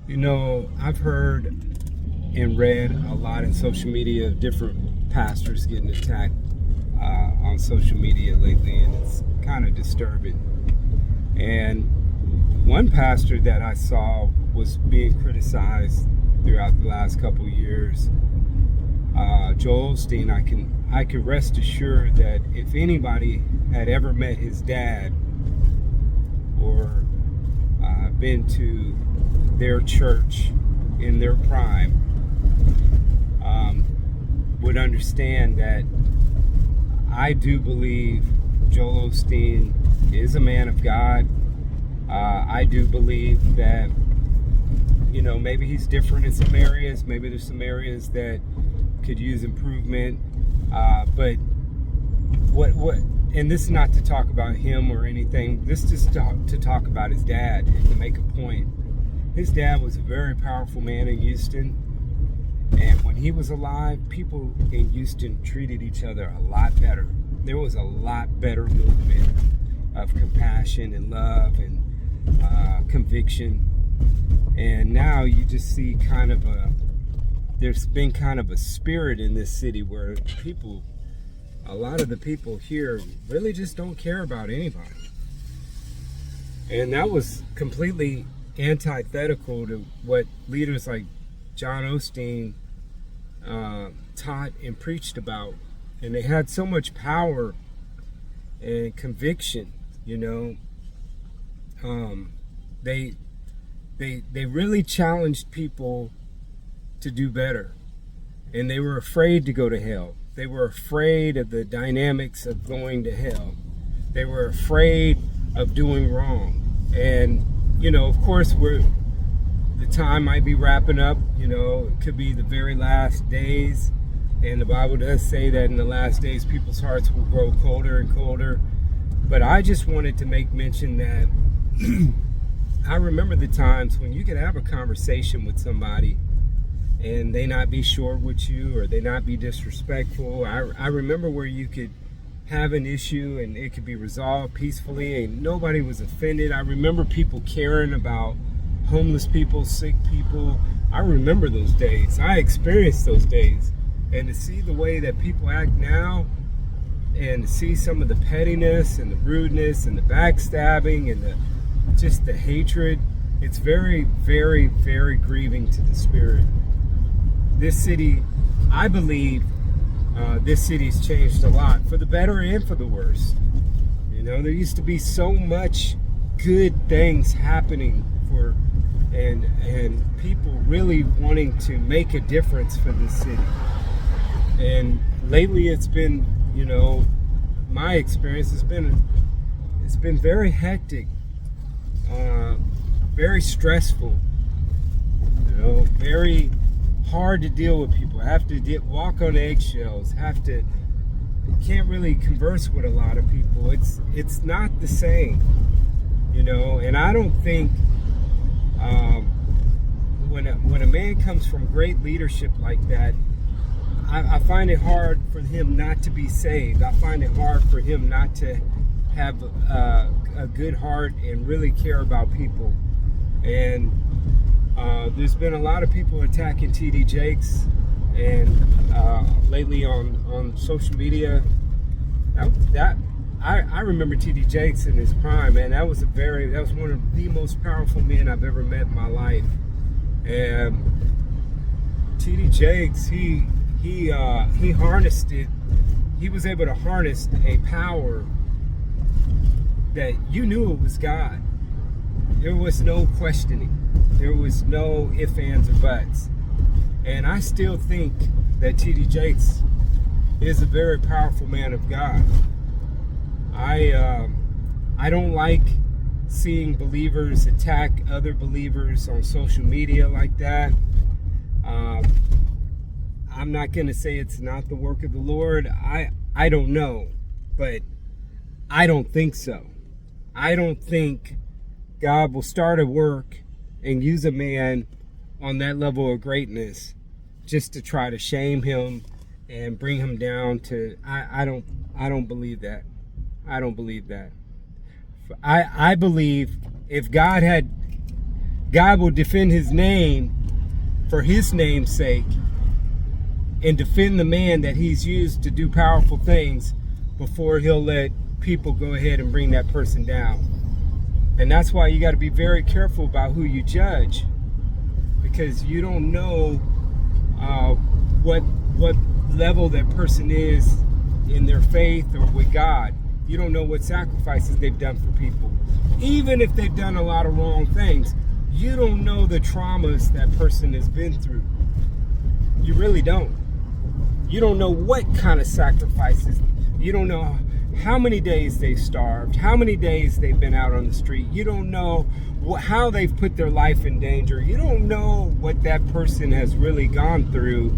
You know, I've heard and read a lot in social media of different pastors getting attacked on social media lately, and it's kind of disturbing. And one pastor that I saw was being criticized throughout the last couple years, Joel Osteen. I can rest assured that if anybody had ever met his dad or been to their church in their prime, would understand that I do believe Joel Osteen is a man of God. I do believe that, you know, maybe he's different in some areas. Maybe there's some areas that could use improvement. But what, and this is not to talk about him or anything. This is to talk about his dad and to make a point. His dad was a very powerful man in Houston. And when he was alive, people in Houston treated each other a lot better. There was a lot better movement of compassion and love and conviction. And now you just see there's been kind of a spirit in this city where a lot of the people here really just don't care about anybody. And that was completely antithetical to what leaders like John Osteen taught and preached about. And they had so much power and conviction, you know. They really challenged people to do better. And they were afraid to go to hell. They were afraid of the dynamics of going to hell. They were afraid of doing wrong. And, you know, of course, the time might be wrapping up. You know, it could be the very last days. And the Bible does say that in the last days, people's hearts will grow colder and colder. But I just wanted to make mention that I remember the times when you could have a conversation with somebody and they not be short with you or they not be disrespectful. I remember where you could have an issue and it could be resolved peacefully and nobody was offended. I remember people caring about homeless people, sick people. I remember those days. I experienced those days. And to see the way that people act now and to see some of the pettiness and the rudeness and the backstabbing and just the hatred, it's very, very, very grieving to the spirit. This city, I believe, this city's changed a lot for the better and for the worse. You know, there used to be so much good things happening and people really wanting to make a difference for this city. And lately it's been, you know, my experience has been, it's been very hectic, very stressful, you know, very hard to deal with people. Have to walk on eggshells, can't really converse with a lot of people. It's not the same, you know. And I don't think when a man comes from great leadership like that, I find it hard for him not to be saved. I find it hard for him not to have a good heart and really care about people. And there's been a lot of people attacking T.D. Jakes, and lately on social media. I remember T.D. Jakes in his prime, man. That was one of the most powerful men I've ever met in my life. And T.D. Jakes, he harnessed it. He was able to harness a power that you knew it was God. There was no questioning. There was no ifs, ands, or buts. And I still think that T.D. Jakes is a very powerful man of God. I don't like seeing believers attack other believers on social media like that. I'm not going to say it's not the work of the Lord. I don't know, but I don't think so. I don't think God will start a work and use a man on that level of greatness just to try to shame him and bring him down to. I don't believe that. I don't believe that. I believe if God had God will defend his name for his name's sake and defend the man that he's used to do powerful things before he'll let people go ahead and bring that person down. And that's why you got to be very careful about who you judge, because you don't know what level that person is in their faith or with God. You don't know what sacrifices they've done for people. Even if they've done a lot of wrong things, you don't know the traumas that person has been through. You really don't. You don't know what kind of sacrifices. You don't know how many days they've starved, how many days they've been out on the street. You don't know how they've put their life in danger. You don't know what that person has really gone through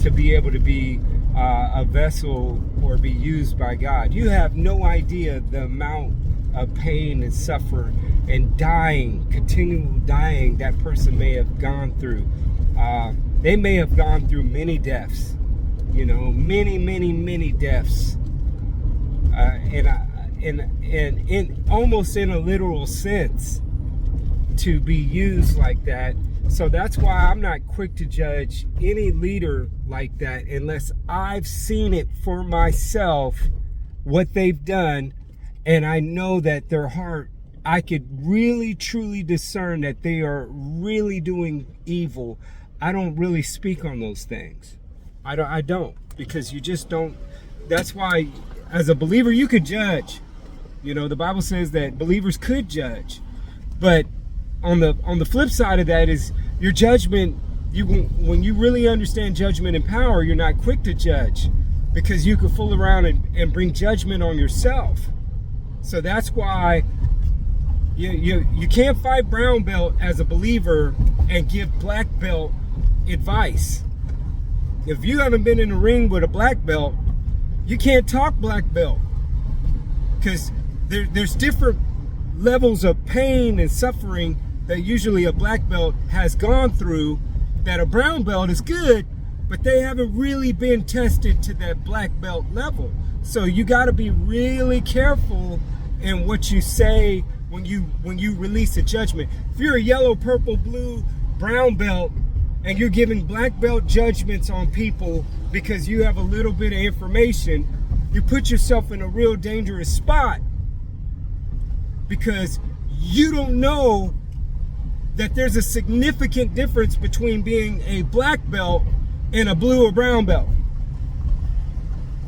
to be able to be a vessel or be used by God. You have no idea the amount of pain and suffering and dying, continual dying that person may have gone through. They may have gone through many deaths, many deaths. And almost in a literal sense, to be used like that. So that's why I'm not quick to judge any leader like that unless I've seen it for myself, what they've done, and I know that their heart, I could really truly discern that they are really doing evil. I don't really speak on those things. I don't, because you just don't. That's why as a believer you could judge. The Bible says that believers could judge, but on the flip side of that is your judgment. When you really understand judgment and power, you're not quick to judge, because you could fool around and bring judgment on yourself. So that's why you can't fight brown belt as a believer and give black belt advice. If you haven't been in the ring with a black belt, you can't talk black belt, because there's different levels of pain and suffering that usually a black belt has gone through that a brown belt is good, but they haven't really been tested to that black belt level. So you got to be really careful in what you say when you release a judgment. If you're a yellow, purple, blue, brown belt and you're giving black belt judgments on people because you have a little bit of information, you put yourself in a real dangerous spot, because you don't know that there's a significant difference between being a black belt and a blue or brown belt.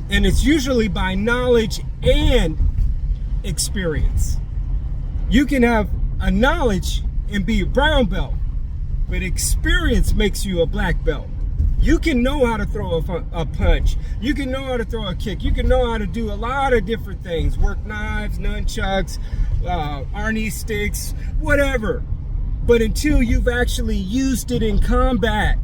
And it's usually by knowledge and experience. You can have a knowledge and be a brown belt, but experience makes you a black belt. You can know how to throw a punch. You can know how to throw a kick. You can know how to do a lot of different things. Work knives, nunchucks, Arnie sticks, whatever. But until you've actually used it in combat,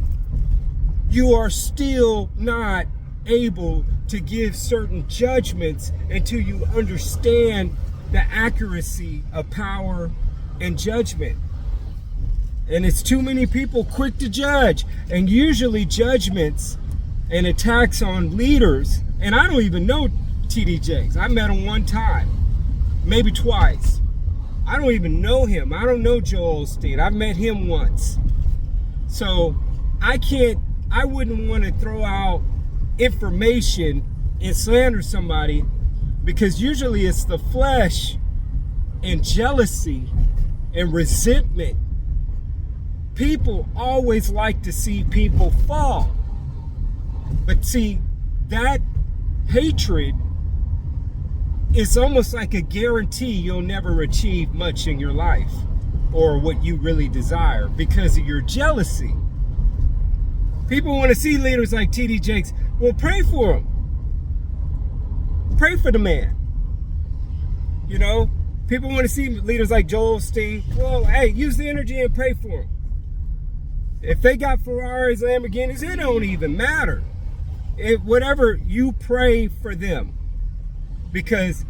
you are still not able to give certain judgments until you understand the accuracy of power and judgment. And it's too many people quick to judge. And usually judgments and attacks on leaders, and I don't even know T.D. Jakes. I met him one time, maybe twice. I don't even know him. I don't know Joel Osteen. I've met him once. So I wouldn't want to throw out information and slander somebody, because usually it's the flesh and jealousy and resentment. People always like to see people fall. But see, that hatred is almost like a guarantee you'll never achieve much in your life or what you really desire, because of your jealousy. People want to see leaders like T.D. Jakes. Well, pray for him. Pray for the man. People want to see leaders like Joel Osteen. Well, hey, use the energy and pray for him. If they got Ferraris, Lamborghinis, it don't even matter. Whatever, you pray for them. Because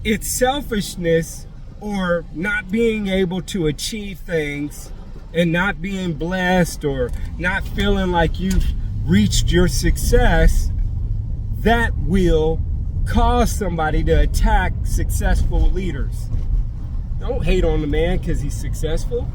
it's selfishness or not being able to achieve things and not being blessed or not feeling like you've reached your success that will cause somebody to attack successful leaders. Don't hate on the man because he's successful.